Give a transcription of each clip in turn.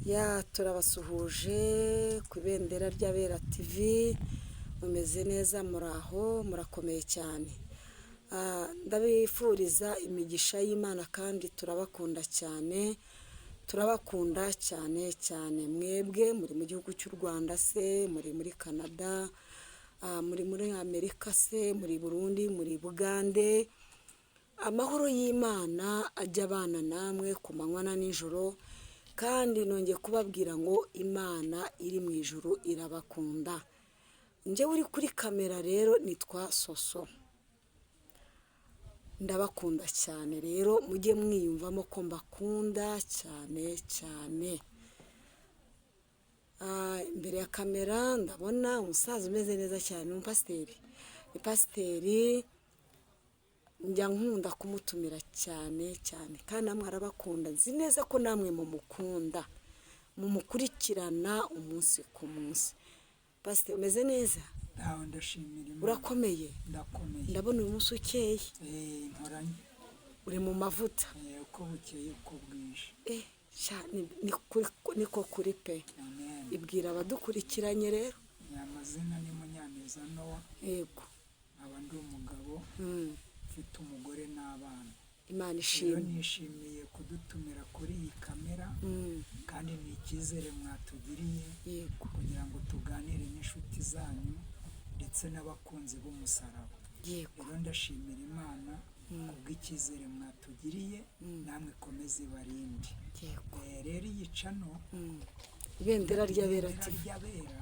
Ya turabasuhuje ku ibendera ry'Abera TV, mumeze neza, muraho, murakomeye cyane. Ndabifuriza imigisha y'Imana kandi turabakunda cyane, turabakunda cyane cyane. Mwebwe muri mu gihugu cy'u Rwanda se, muri muri Canada, muri muri Amerika se, muri Burundi, muri Bugande, amahoro y'Imana ajya abana namwe ku manywa na nijoro. Kandi nongeye kubabwira ngo Imana iri mu ijuru irabakunda. Njye uri kuri kamera rero nitwa Soso, ndabakunda cyane rero mujye mwiyumvamo ko mbakunda cyane cyane. Imbere ya kamera ndabona umusaza umeze neza cyane, umupasiteri. Ni pasiteri, njya nkunda kumutumira cyane cyane, kandi namwe arabakunda. Nzi neza ko namwe mumukunda, mumukurikirana umunsi ku munsi. Pasiteri umeze neza? Ndaho ndashimira Imana. Urakomeye? Ndakomeye. Ndabona uyu munsi ukeye. Nkoranye. Uri mu mavuta. Uko bukeye uko bwije. Niko kuri pe. Amen. Ibwira abadukurikiranye rero. Amazina ni Munyaneza Nowa. Yego. Aba ndi umugabo, mfite umugore n'abana. Imana Rero ishimwe. nishimiye kudutumira kuri iyi kamera, kandi ni icyizere mwatugiriye Yego. kugira ngo tuganire n'inshuti zanyu ndetse n'abakunzi b'umusaraba. Yego. Rero ndashimira Imana kubw'icyizere mwatugiriye, namwe komeze ibarinde. Yego. Rero iyi cano Ibendera ry'Abera ibendera TV. ry'Abera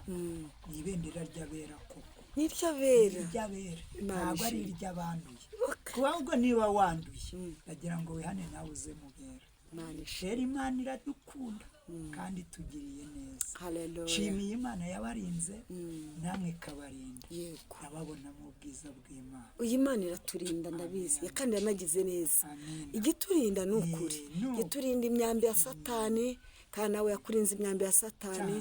ni ibendera ry'Abera koko, Ni iry'Abera. iry'Abera Imana ntabwo ari ishimwe. iry'abanduye. Okay. Kuba ahubwo niba wanduye ndagira ngo wihane nawe uze mu bera. Imana ishimwe. Rero Imana iradukunda kandi itugiriye neza. Haleluya. Nshimiye Imana yabarinze, namwe ikabarinda. Yego. Ndababona mu bwiza bw'Imana. Uyu Imana iraturinda ndabizi, kandi yanagize neza. Amen. Igiturinda ni ukuri. No. Igiturinda imyambi ya Satani, kandi nawe yakurinze imyambi ya Satani,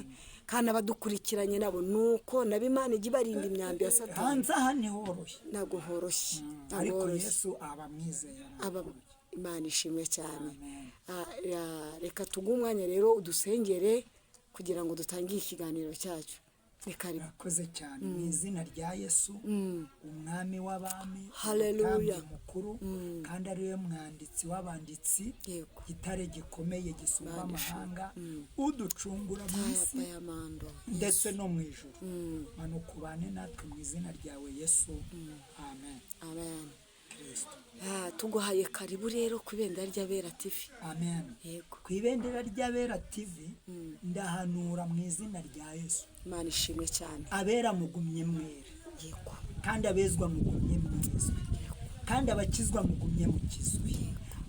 kandi abadukurikiranye nabo nuko nabo Imana ijya ibarinda imyambi ya Satani. Hanze aha ni horoshye, Ntabwo horoshye. Ntabwo ariko horoshye. Yesu aba mwizeye. Imana ishimwe cyane. Amen. Reka tuguhe umwanya rero udusengere kugira ngo dutangire ikiganiro cyacu. Reka Urakoze cyane mu izina rya Yesu, umwami w'abami, Haleluya. umutambyi mukuru, kandi ari we mwanditsi w'abanditsi, Yego. gitare gikomeye gisumba amahanga, uducungura mu isi Papa y'amando. ndetse no mu ijuru. Manuka ubane natwe mu izina ryawe Yesu. Amen. Amen. Kristo. Tuguhaye karibu rero ku ibendera ry'Abera TV. Amen. Yego. Ku ibendera ry'Abera TV ndahanura mu izina rya Yesu, Imana ishimwe cyane. abera mugumye mwere, Yego. kandi abezwa mugumye mwezwe, kandi abakizwa mugumye mukizwe,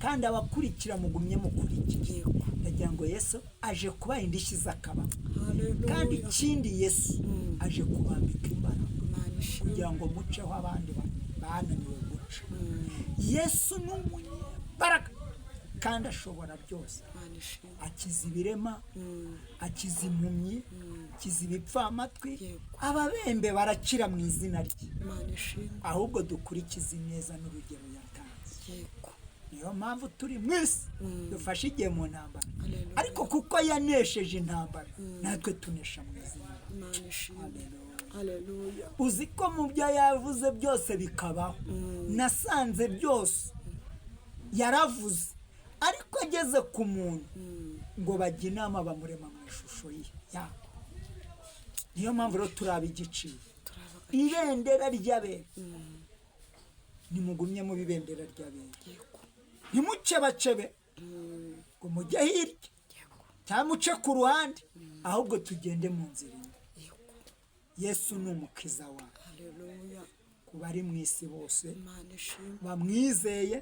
kandi abakurikira mugumye mukurikire. Yego. Ndagira ngo Yesu aje kubaha indishyi z'akababo, Haleluya. kandi ikindi Yesu aje kubambika imbaraga Imana ishimwe. kugira ngo muceho abandi bananiwe guca. Yesu ni umunyembaraga kandi ashobora byose. Imana ishimwe. Akiza ibirema, akiza impumyi, akiza ibipfamatwi, Yego. ababembe barakira mu izina rye. Imana ishimwe. Ahubwo dukurikize neza n'urugero yatanze. Yego. Niyo mpamvu turi mu isi, dufashe igihe mu ntambara, Haleluya. ariko kuko yanesheje intambara, natwe tunesha mu izina rye. Imana ishimwe. Haleluya. Haleluya. Uzi ko mu byo yavuze byose bikabaho, nasanze byose yaravuze, ariko ageze ku muntu ngo bajye inama bamurema mu ishusho ye yabo. Niyo mpamvu rero turaba igiciro. Turabaga. Ibendera ry'Abera, nimugumye mu ibendera ry'Abera, Yego. ntimucebacebe ngo mujye hirya Yego. cyangwa muce ku ruhande, ahubwo tugende mu nzira imwe. Yego. Yesu ni umukiza wawe Haleluya. ku bari mu isi bose, Imana ishimwe. bamwizeye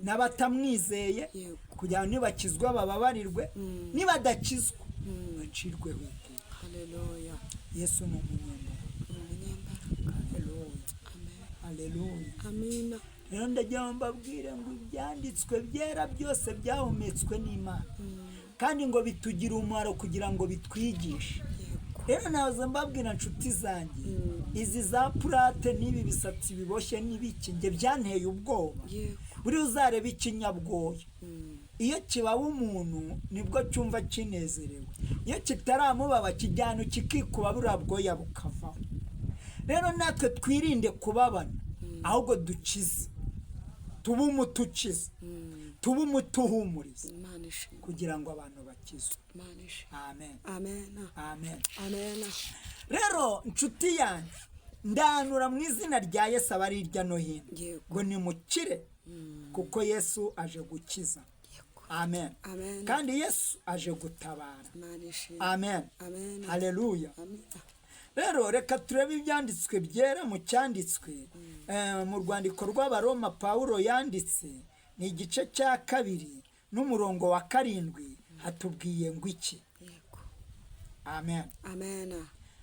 n'abatamwizeye, Yego. kugira ngo nibakizwa bababarirwe, nibadakizwa bacirweho iteka. Haleluya. Yesu ni umunyembaraga. Umunyembaraga. Haleluya. Amen. Haleluya. Amina. Rero ndagira ngo mbabwire ngo ibyanditswe byera byose byahumetswe n'Imana, kandi ngo bitugire umumaro kugira ngo bitwigishe. Yego. Rero naza mbabwira nshuti zanjye, izi za purate n'ibi bisatsi biboshye n'ibiki njye byanteye ubwoba. Yego. Buri uzareba ikinyabwoya iyo kibaba umuntu nibwo cyumva kinezerewe, iyo kitaramubaba kijyana kikikuba buriya bwoya bukavaho. rero natwe twirinde kubabana, ahubwo dukize, tube umuti ukiza, tube umuti uhumuriza, kugira ngo abantu bakizwe. amen amen amen amen. rero nshuti yanjye, ndanura mu izina rya Yesu abari hirya no hino Yego. ngo nimukire, kuko Yesu aje gukiza. amen Amen. kandi Yesu aje gutabara. Imana ishimwe. amen Amen. haleluya. Amen. rero reka turebe ibyanditswe byera mu cyanditswe mu rwandiko rw'abaroma Pawulo yanditse, ni igice cya 2 n'umurongo wa 7 hatubwiye ngo iki? Yego. amen Amen.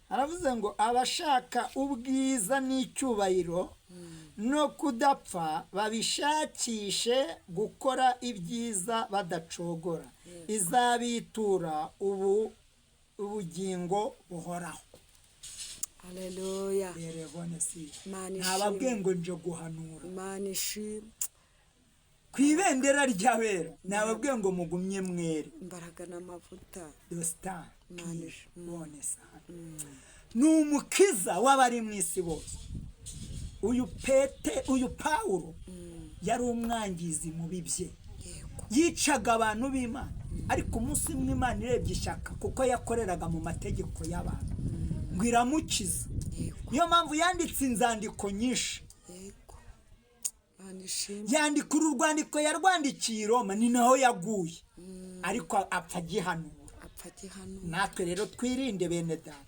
aravuze ngo abashaka ubwiza n'icyubahiro no kudapfa babishakishe gukora ibyiza badacogora, izabitura ubugingo buhoraho. Haleluya. Yerebone si Imana ntababwiye ishimwe. ngo nje guhanura Imana ishimwe. ku ibendera ry'abera, ntababwiye ngo mugumye mwere. Imbaraga n'amavuta. Dosta Imana ishimwe. bone sana ni umukiza w'abari mu isi bose. uyu Pawulo yari umwangizi mu bibye, Yego. yicaga abantu b'Imana, ariko umunsi umwe Imana irebye ishyaka, kuko yakoreraga mu mategeko y'abantu, ngo iramukiza. Yego. niyo mpamvu yanditse inzandiko nyinshi. Yego. Imana ishimwe. yandika uru rwandiko yarwandikiye i Roma, ni naho yaguye, ariko apfa agihanura. Apfa gihano. natwe rero twirinde bene data,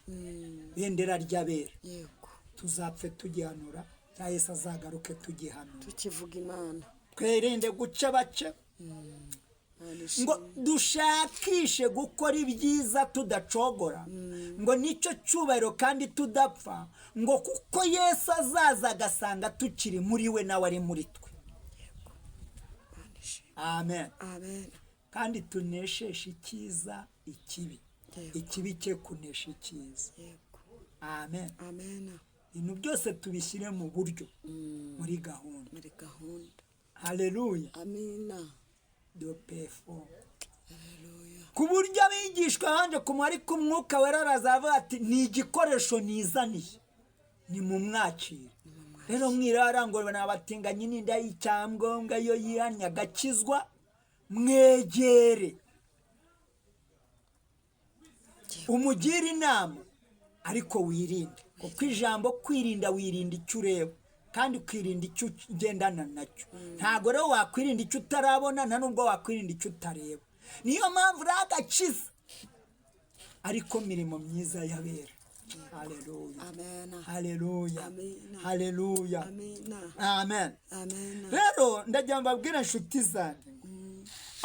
bendera ry'abera, Yego. tuzapfe tugihanura, cyangwa Yesu azagaruke tugihanura. Tukivuga Imana. twirinde guca bace, Imana ngo ishimwe. dushakishe gukora ibyiza tudacogora, ngo nicyo cyubahiro kandi tudapfa, ngo kuko Yesu azaza agasanga tukiri muri we nawe ari muri twe. Imana ishimwe. amen Amen. kandi tunesheshe icyiza ikibi, Yego. ikibi cye kunesha icyiza. Yego. amen Amen. ibintu byose tubishyire mu buryo, muri gahunda. Muri gahunda. haleluya. Amina. dopefo Haleluya. ku buryo abigishwa banje kumwe, ariko umwuka wera arazavuga ati ni igikoresho nizaniye, ni mu mwakire. rero mwirarangurwa n'abatinganyi n'inda y'icyangombwa, iyo yihannye agakizwa, mwegere umugire inama, ariko wirinde, kuko ijambo kwirinda, wirinda icyo ureba kandi ukirinda icyo ugendana nacyo. ntabwo rero wakwirinda icyo utarabona, nta nubwo wakwirinda icyo utareba. niyo mpamvu uri agakiza, ariko mirimo myiza y'abera. haleluya Amen. haleluya Amina. haleluya Amina. amen. Amen. rero ndagira ngo mbabwire inshuti zanjye,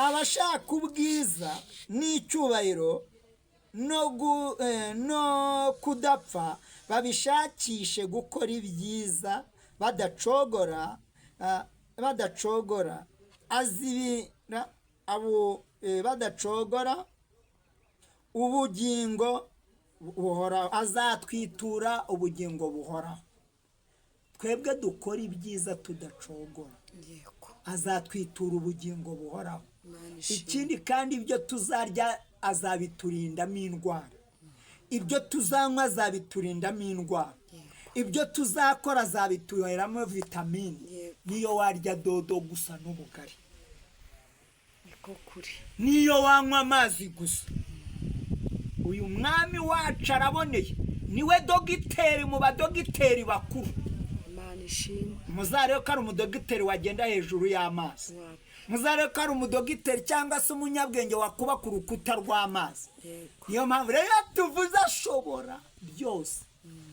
abashaka ubwiza n'icyubahiro no kudapfa babishakishe gukora ibyiza badacogora badacogora ubugingo buhoraho, azatwitura ubugingo buhoraho. twebwe dukora ibyiza tudacogora, Yego. azatwitura ubugingo buhoraho. Imana ishimwe. ikindi kandi ibyo tuzarya azabiturindamo indwara, ibyo tuzanywa azabiturindamo indwara, ibyo tuzakora azabituheramo vitamine. Yego. niyo warya dodo gusa n'ubugari, Niko kuri. niyo wanywa amazi gusa. uyu mwami wacu araboneye, niwe dogiteri mu badogiteri bakuru. Imana ishimwe. muzarebe ko ari umudogiteri wagenda hejuru y'amazi, Wow. muzarebe ko ari umudogiteri cyangwa se umunyabwenge wakuba ku rukuta rw'amazi. Yego. niyo mpamvu rero iyo tuvuze ashobora byose,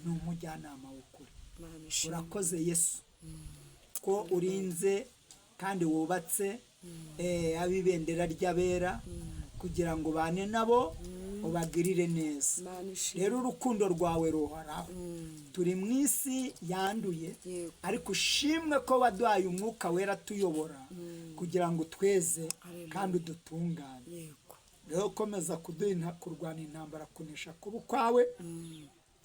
ni umujyanama w'ukuri. Imana ishimwe. urakoze Yesu ko urinze kandi wubatse ab'ibendera ry'abera, kugira ngo ubane nabo ubagirire neza. Imana ishimwe. rero urukundo rwawe ruhoraho. turi mu isi yanduye, Yego. ariko ushimwe ko waduhaye umwuka wera tuyobora, kugira ngo tweze kandi udutungane. Yego. rero komeza kurwana intambara, kunesha kuba kwawe,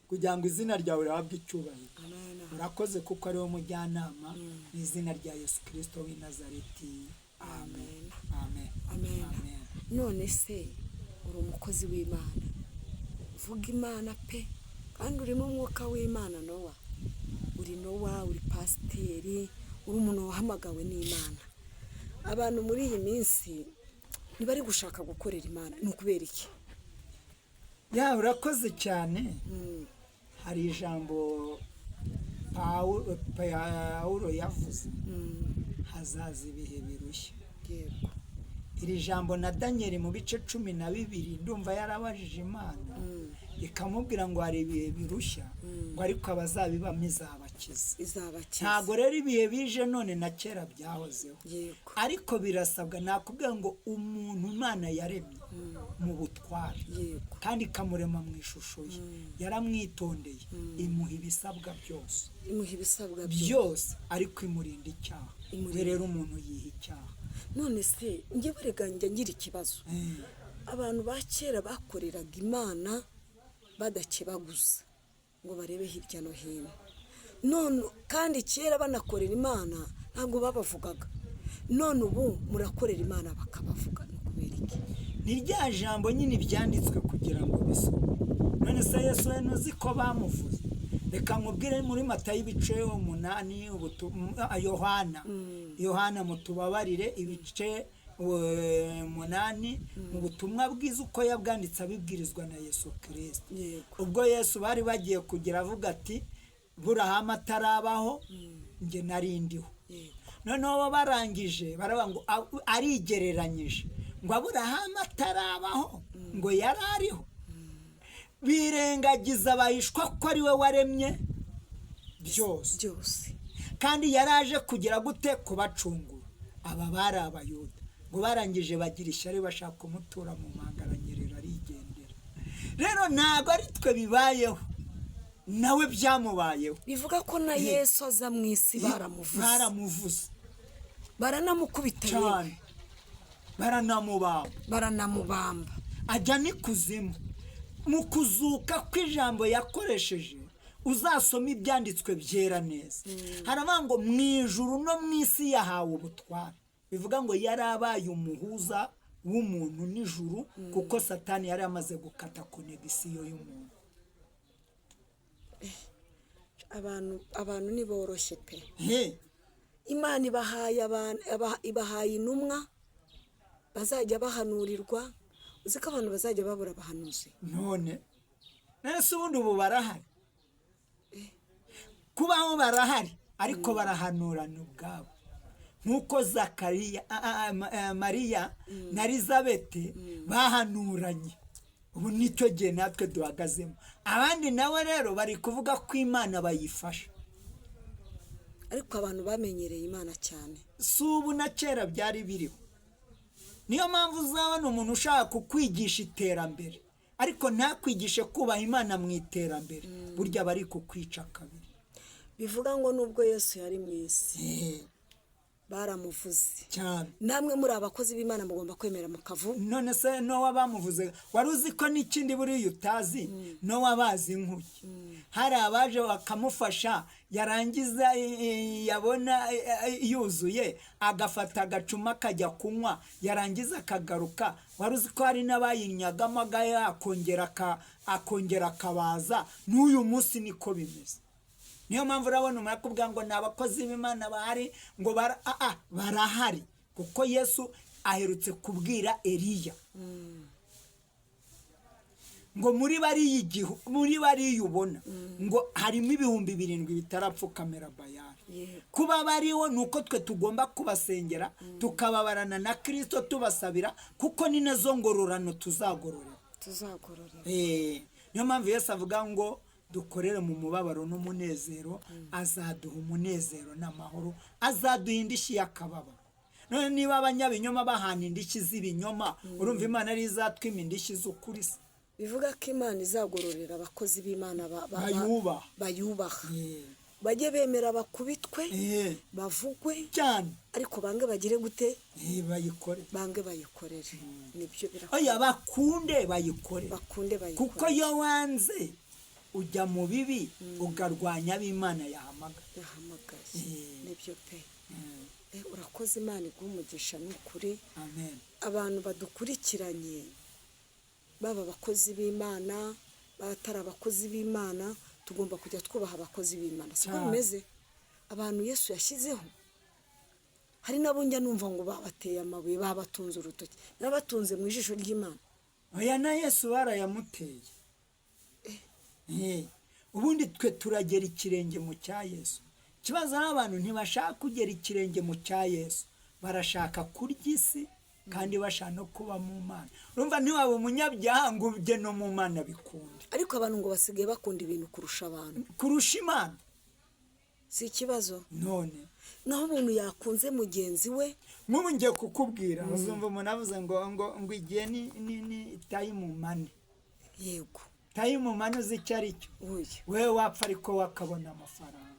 kugira ngo izina ryawe rihabwe icyubahiro. Amen. urakoze kuko ari wo mujyanama, mu izina rya Yesu Kristo w'i Nazareti. amen amen amen. amen. None se uri umukozi w'Imana, vuga Imana pe, kandi urimo umwuka w'Imana. Nowa, uri Nowa, uri pasiteri, uri umuntu wahamagawe n'Imana. Abantu muri iyi minsi ntibari gushaka gukorera Imana, ni ukubera iki? Ya, urakoze cyane. Hari ijambo Pawulo yavuze, hazaza ibihe birushya. Yego. Iri jambo na Daniel mu bice 12 ndumva yarabajije Imana ikamubwira ngo hari ibihe birushya, ngo ariko abazabibamo izabakiza. Ntabwo rero ibihe bije none na kera byahozeho. Yego. Ariko birasabwa, nakubwira ngo umuntu Imana yaremye mu butware, Yego. kandi ikamurema mu ishusho ye, yaramwitondeye, imuha ibisabwa byose, Imuha ibisabwa byose, ariko imurinda icyaha. Rero umuntu yiha icyaha. None se njye barega njya ngira ikibazo. Abantu ba kera bakoreraga Imana badakebaguza ngo barebe hirya no hino. None kandi kera banakorera Imana ntabwo babavugaga. None ubu murakorera Imana bakabavuga, ni ukubera iki? Ni rya jambo nyine byanditswe kugira ngo bisome. None se Yesu we ntuzi ko bamuvuze? Reka nkubwire muri Matayo ibice 8, Yohana mutubabarire, ibice 8 mu butumwa bwiza uko yabwanditse abibwirizwa na Yesu Kristo. Ubwo Yesu bari bagiye kugira avuga ati Burahamu atarabaho nge narindiho. Noneho barangije baravuga ngo arigereranyije ngo Aburahamu atarabaho ngo yarariho. Birengagiza bahishwa ko ari we waremye byose, kandi yaraje kugira gute kubacungura. Aba bari Abayuda, ngo barangije bagira ishyari bashaka kumutura mu mangaranyerera arigendera. Rero ntabwo ari twe bibayeho, nawe byamubayeho. Bivuga ko na Yesu aza mu isi baramuvuze, baranamukubita cyane, baranamubamba, ajya n'ikuzimu. Mu kuzuka kw'ijambo yakoresheje uzasoma ibyanditswe byera neza. Haravuga ngo mu ijuru no mu isi yahawe ubutware. Bivuga ngo yari abaye umuhuza w'umuntu n'ijuru, kuko Satani yari amaze gukata konegisiyo y'umuntu. Abantu ni boroshye pe. Imana ibahaye intumwa bazajya bahanurirwa. Uzi ko abantu bazajya babura abahanuzi? None nese ubundi ubu barahari, kubaho barahari, ariko barahanurana ubwabo. Nk'uko Mariya na Elizabeti bahanuranye. Ubu nicyo gihe natwe duhagazemo. Abandi nawe rero bari kuvuga ko Imana bayifasha, ariko abantu bamenyereye Imana cyane. Si ubu na kera byari biriho. Niyo mpamvu uzabona umuntu ushaka kukwigisha iterambere, ariko ntakwigishe kubaha Imana mu iterambere, burya bari kukwica kabiri. Bivuga ngo nubwo Yesu yari mu isi baramuvuze cyane. Namwe muri abakozi b'Imana mugomba kwemera mukavu. None se Nowa bamuvuze, wari uzi ko n'ikindi buriya utazi? Nowa bazi inkuki. Hari abaje bakamufasha, yarangiza yabona yuzuye agafata agacuma akajya kunywa, yarangiza akagaruka. Wari uzi ko hari n'abayinyagamo akongera akabaza. N'uyu munsi niko bimeze. Niyo mpamvu urabona umakubwira ngo ni abakozi b'Imana bahari, ngo barahari, kuko Yesu aherutse kubwira Eliya ngo muri bariya ubona ngo harimo 7,000 bitarapfukamira Bayali. Kuba bariho nuko twe tugomba kubasengera, tukababarana na Kristo tubasabira, kuko ni nazo ngororano tuzagororera. Niyo mpamvu Yesu avuga ngo dukorere mu mubabaro n'umunezero, azaduha umunezero n'amahoro, azaduha indishyi y'akababaro. None niba abanyabinyoma bahana indishyi z'ibinyoma, urumva Imana ari izatwima indishyi z'ukuri se? Bivuga ko Imana izagororera abakozi b'Imana bayubaha. Bajye bemera bakubitwe, bavugwe cyane, ariko bange bagire gute? Bange bayikorere. Nibyo birakora. Oya, bakunde bayikore. Kuko iyo wanze ujya mu bibi, ugarwanya b'Imana yahamagaye. Nibyo pe. urakoze, Imana iguha umugisha. Ni ukuri amen. abantu badukurikiranye, baba abakozi b'Imana, batari abakozi b'Imana, tugomba kujya twubaha abakozi b'Imana. Siko bimeze? Abantu Yesu yashyizeho, hari nabo njya numva ngo babateye amabuye, babatunze urutoki, n'abatunze mu ijisho ry'Imana. Oya, na Yesu barayamuteye. Ubundi twe turagera ikirenge mu cya Yesu. Ikibazo n'abantu ntibashaka kugera ikirenge mu cya Yesu, barashaka kurya isi kandi bashaka no kuba mu Mana. Urumva ntiwaba umunyabyaha ngo ujye no mu Mana bikunde. Ariko abantu ngo basigaye bakunda ibintu kurusha abantu, kurusha Imana. si ikibazo? None naho umuntu yakunze mugenzi we, nk'ubu ngiye kukubwira, uzumva umuntu avuze ngo igihe ni tayimumane. yego, tayimumane uzi icyo ari cyo? wewe wapfa ariko wakabona amafaranga.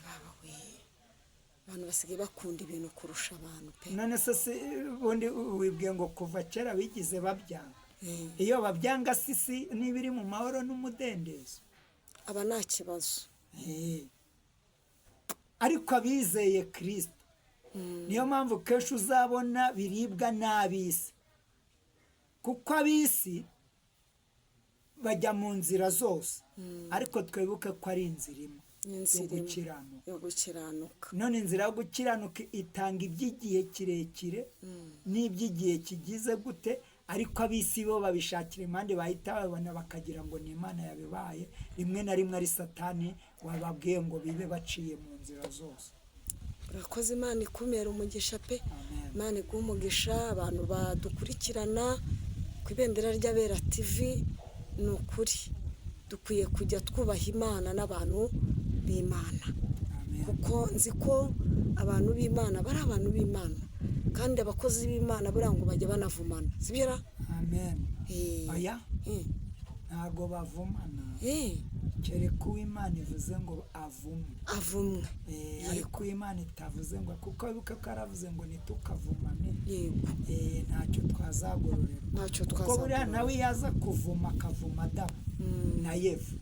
baba we, abantu basigaye bakunda ibintu kurusha abantu pe. none se ubundi wibwiye ngo kuva kera bigize babyanga? iyo babyanga sisi niba iri mu mahoro n'umudendezo, aba nta kibazo. ariko abizeye Kristo, niyo mpamvu kenshi uzabona biribwa n'ab'isi, kuko ab'isi bajya mu nzira zose, ariko twibuke ko ari inzira imwe yo gukiranuka. none inzira yo gukiranuka itanga iby'igihe kirekire n'iby'igihe kigize gute, ariko ab'isi bo babishakira impande, bahita babibona bakagira ngo ni Imana yabibaye. rimwe na rimwe ari Satani wababwiye ngo bibe baciye mu nzira zose. urakoze, Imana ikumera umugisha pe. Imana iguha umugisha. abantu badukurikirana ku Ibendera ry'Abera TV, ni ukuri dukwiye kujya twubaha Imana n'abantu b'Imana, kuko nzi ko abantu b'Imana bari abantu b'Imana, kandi abakozi b'Imana buriya ngo bajya banavumana, sibyo ra? Amen. Oya, ntabwo bavumana, kereka uw'Imana ivuze ngo avumwe. ariko uw'Imana itavuze ngo, kuko wibuke ko aravuze ngo ntitukavumane. ntacyo twazagororerwa, kuko buriya nawe yaza kuvuma akavuma Adamu na Eva,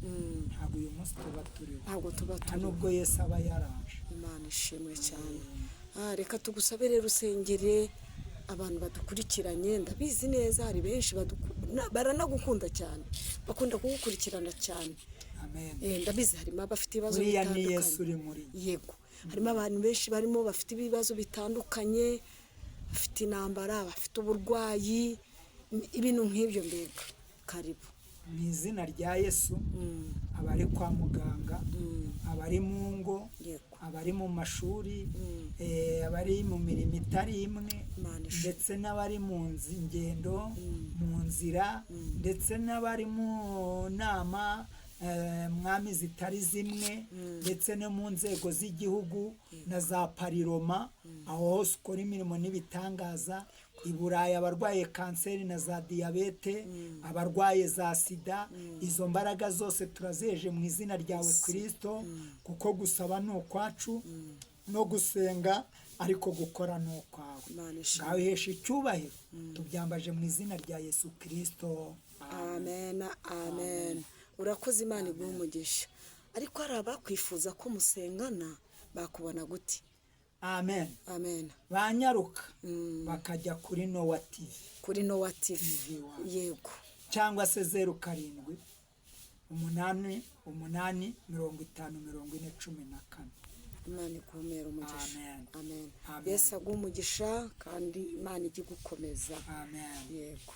ntabwo uyu munsi tuba turiho, nta nubwo Yesu aba yaraje. Imana ishimwe cyane. reka tugusabe rero usengere abantu badukurikiranye. ndabizi neza hari benshi baranagukunda cyane, bakunda kugukurikirana cyane. ndabizi harimo abafite ibibazo bitandukanye. yego, harimo abantu benshi barimo bafite ibibazo bitandukanye, bafite intambara, bafite uburwayi, ibintu nk'ibyo. mbega karibu mu izina rya Yesu, abari kwa muganga, abari mu ngo, abari mu mashuri, abari mu mirimo itari imwe, ndetse n'abari mu ngendo, mu nzira, ndetse n'abari mu nama mwami zitari zimwe, ndetse no mu nzego z'igihugu na za pariroma, aho hose ukora imirimo n'ibitangaza. i Burayi abarwaye kanseri na za diyabete, abarwaye za sida, izo mbaraga zose turazeje mu izina ryawe Kristo, kuko gusaba ni ukwacu no gusenga, ariko gukora ni ukwawe. ngaho ihesha icyubahiro, tubyambaje mu izina rya Yesu Kristo. amen. amen. urakoze, Imana iguha umugisha. ariko hari abakwifuza ko musengana, bakubona gute? amen. banyaruka bakajya kuri Nowa TV, yego, cyangwa se 07 8 8 50 44. Imana ikumera umugisha. amen. Yesu aguha umugisha, kandi Imana ijye gukomeza. yego.